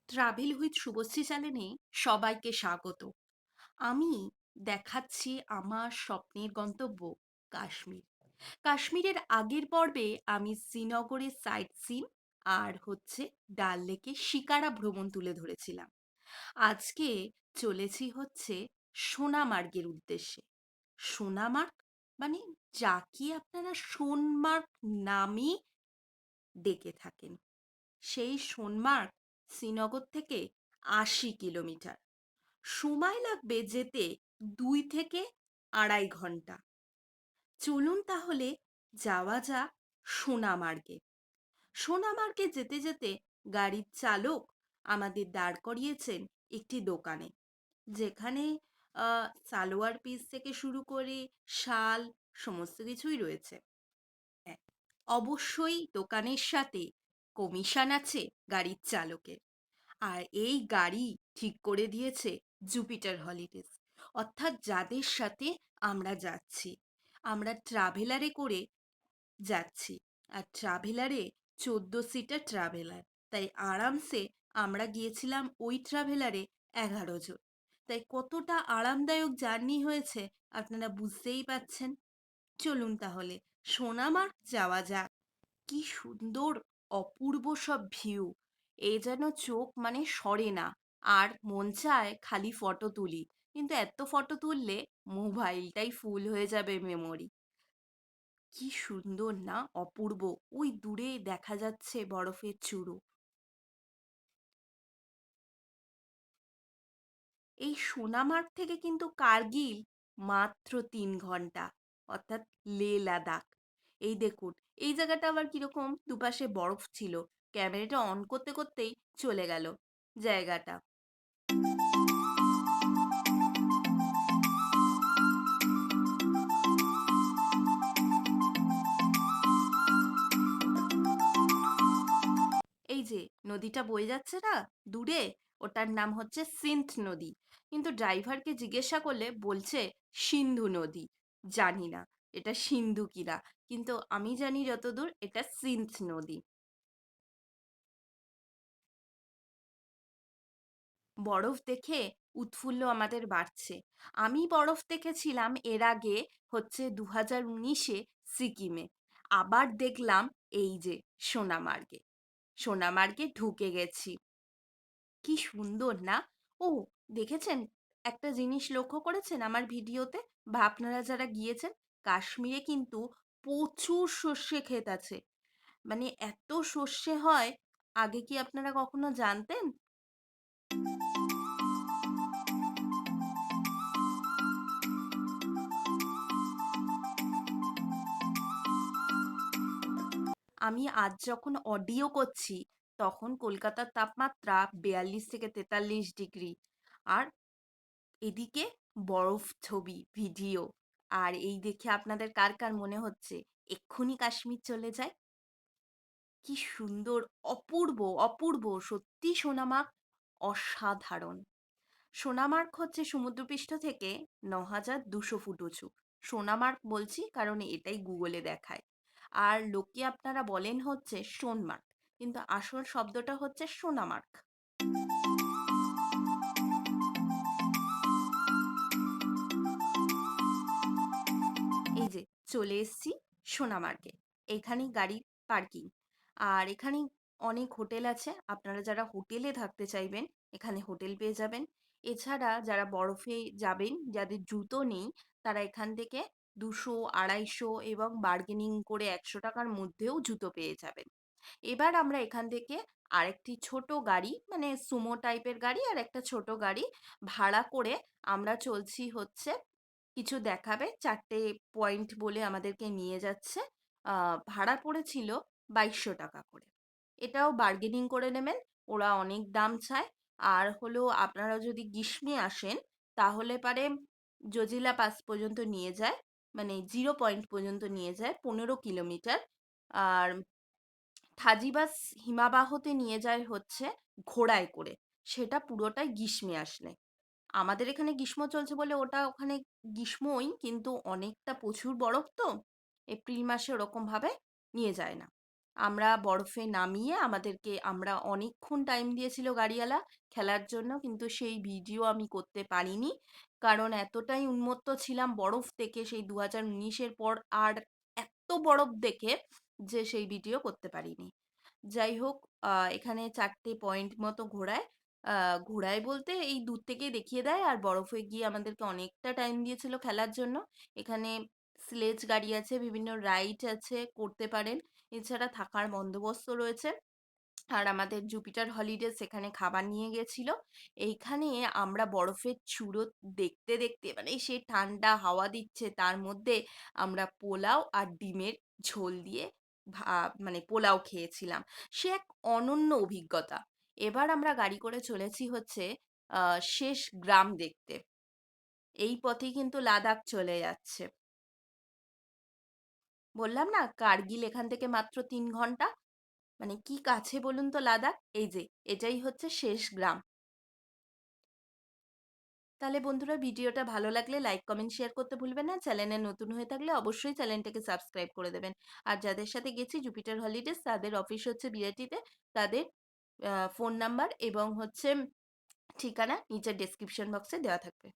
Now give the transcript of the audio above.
Travel with Subhashree চ্যানেলে সবাইকে স্বাগত। আমি দেখাচ্ছি আমার স্বপ্নের গন্তব্য কাশ্মীর। কাশ্মীরের আগের পর্বে আমি শ্রীনগরের সাইট সিন আর ডাল লেকে শিকারা ভ্রমণ তুলে ধরেছিলাম। আজকে চলেছি সোনামার্গের উদ্দেশ্যে। সোনামার্গ মানে যাকে আপনারা সোনমার্গ নামে ডেকে থাকেন, সেই সোনমার্গ শ্রীনগর থেকে ৮০ কিলোমিটার। সময় লাগবে যেতে ২ থেকে ২.৫ ঘন্টা। চলুন তাহলে যাওয়া যাক সোনামার্গে। সোনামার্গে যেতে যেতে গাড়ির চালক আমাদের দাঁড় করিয়েছেন একটি দোকানে, যেখানে সালোয়ার পিস থেকে শুরু করে শাল সমস্ত কিছুই রয়েছে। হ্যাঁ, অবশ্যই দোকানের সাথে কমিশন আছে গাড়ির চালকের। আর এই গাড়ি ঠিক করে দিয়েছে জুপিটার হলিডেজ, অর্থাৎ যাদের সাথে আমরা যাচ্ছি। আমরা ট্রাভেলারে করে যাচ্ছি। আর ট্রাভেলারে 14 সিটার ট্রাভেলার, তাই আরামসে আমরা গিয়েছিলাম ওই ট্রাভেলারে 11 জন। তাই কতটা আরামদায়ক জার্নি হয়েছে আপনারা বুঝতেই পাচ্ছেন। চলুন তাহলে সোনামার্গ যাওয়া যাক। কি সুন্দর, অপূর্ব সব ভিউ! এ যেন চোখ সরে না, আর মন চায় খালি ফটো তুলি। কিন্তু এত ফটো তুললে মোবাইলটাই ফুল হয়ে যাবে মেমোরি। কি সুন্দর না, অপূর্ব! ওই দূরে দেখা যাচ্ছে বরফের চূড়ো। এই সোনামার্গ থেকে কিন্তু কার্গিল মাত্র ৩ ঘন্টা, অর্থাৎ লে লাদাখ। এই দেখুন, এই জায়গাটা আবার কিরকম দুপাশে বরফ ছিল। ক্যামেরাটা অন করতে করতেই চলে গেল জায়গাটা। এই যে নদীটা বয়ে যাচ্ছে না দূরে, ওটার নাম হচ্ছে সিন্ধ নদী। কিন্তু ড্রাইভারকে জিজ্ঞাসা করলে বলছে সিন্ধু নদী। জানি না এটা সিন্ধু কিনা, কিন্তু আমি জানি যতদূর এটা সিন্ধ নদী। বরফ দেখে উৎফুল্ল আমাদের বাড়ছে। আমি বরফ দেখেছিলাম এর আগে 2019-এ সিকিমে। আবার দেখলাম এই যে সোনামার্গে। সোনামার্গে ঢুকে গেছি। কি সুন্দর না! ও, দেখেছেন, একটা জিনিস লক্ষ্য করেছেন আমার ভিডিওতে বা আপনারা যারা গিয়েছেন? কাশ্মীরে কিন্তু প্রচুর সর্ষে ক্ষেত আছে। মানে এত সর্ষে হয়, আগে কি আপনারা কখনো জানতেন? আমি আজ যখন অডিও করছি, তখন কলকাতার তাপমাত্রা 42 থেকে 43 ডিগ্রি। আর এদিকে বরফ ছবি ভিডিও। আর এই দেখে আপনাদের কার কার মনে হচ্ছে এক্ষুনি কাশ্মীর চলে যায়? কি সুন্দর! অপূর্ব, অপূর্ব! সত্যি সোনামার্গ অসাধারণ। সোনামার্গ সমুদ্রপৃষ্ঠ থেকে ৯,২০০ ফুট উঁচু। সোনামার্গ বলছি কারণ এটাই গুগলে দেখায়। আর লোকে আপনারা বলেন সোনমার্গ, কিন্তু আসল শব্দটা সোনামার্গ। এই যে চলে এসছি সোনামার্গে। এখানেই গাড়ির পার্কিং। আর এখানেই অনেক হোটেল আছে। আপনারা যারা হোটেলে থাকতে চাইবেন, এখানে হোটেল পেয়ে যাবেন। এছাড়া যারা বরফে যাবেন, যাদের জুতো নেই, তারা এখান থেকে ২০০, ২৫০ এবং বার্গেনিং করে ১০০ টাকার মধ্যেও জুতো পেয়ে যাবেন। এবার আমরা এখান থেকে আরেকটি ছোট গাড়ি, মানে সুমো টাইপের গাড়ি আর একটা ছোট গাড়ি ভাড়া করে আমরা চলছি কিছু দেখাবে ৪টে পয়েন্ট বলে আমাদেরকে নিয়ে যাচ্ছে। ভাড়া পড়েছিল ২২০০ টাকা করে। এটাও বার্গেনিং করে নেবেন, ওরা অনেক দাম চায়। আর আপনারা যদি গ্রীষ্মে আসেন, তাহলে পারে জজিলা পাস পর্যন্ত নিয়ে যায়, মানে 0 পয়েন্ট পর্যন্ত নিয়ে যায়, 15 কিলোমিটার। আর থাজিবাস হিমাবাহতে নিয়ে যায় ঘোড়ায় করে। সেটা পুরোটাই গ্রীষ্মে আসলে। আমাদের এখানে গ্রীষ্ম চলছে বলে ওটা ওখানে গ্রীষ্মই, কিন্তু অনেকটা প্রচুর বরফ তো, এপ্রিল মাসে ওরকম ভাবে নিয়ে যায় না। আমরা বরফে নামিয়ে আমরা অনেকক্ষণ টাইম দিয়েছিল গাড়িওয়ালা খেলার জন্য, কিন্তু সেই ভিডিও আমি করতে পারিনি। কারণ এতটাই উন্মত্ত ছিলাম বরফ দেখে সেই 2019-এর পর, আর এত বরফ দেখে যে সেই ভিডিও করতে পারিনি। যাই হোক, এখানে ৪ টে পয়েন্ট মতো ঘোরায়। ঘোরায় বলতে এই দূর থেকেই দেখিয়ে দেয়, আর বরফে গিয়ে আমাদেরকে অনেকটা টাইম দিয়েছিল খেলার জন্য। এখানে স্লেজ গাড়ি আছে, বিভিন্ন রাইড আছে, করতে পারেন। এছাড়া থাকার বন্দোবস্ত রয়েছে। আর আমাদের জুপিটার হলিডে সেখানে খাবার নিয়ে গেছিল। এইখানে আমরা বরফের চূড়ো দেখতে দেখতে, মানে সেই ঠান্ডা হাওয়া দিচ্ছে তার মধ্যে আমরা পোলাও আর ডিমের ঝোল দিয়ে মানে পোলাও খেয়েছিলাম। সে এক অনন্য অভিজ্ঞতা। এবার আমরা গাড়ি করে চলেছি হচ্ছে শেষ গ্রাম দেখতে। এই পথেই কিন্তু লাদাখ চলে যাচ্ছে। বললাম না, কার্গিল এখান থেকে মাত্র 3 ঘন্টা। মানে কি কাছে বলুন তো লাদাখ? এই যে, এটাই হচ্ছে শেষ গ্রাম। তাহলে বন্ধুরা, ভিডিওটা ভালো লাগলে লাইক, কমেন্ট, শেয়ার করতে ভুলবেন না। চ্যানেলে নতুন হয়ে থাকলে অবশ্যই চ্যানেলটাকে সাবস্ক্রাইব করে দেবেন। আর যাদের সাথে গেছি জুপিটার হলিডেজ, তাদের অফিস হচ্ছে বিআরটিতে। তাদের ফোন নাম্বার এবং হচ্ছে ঠিকানা নিচের ডেসক্রিপশন বক্সে দেওয়া থাকবে।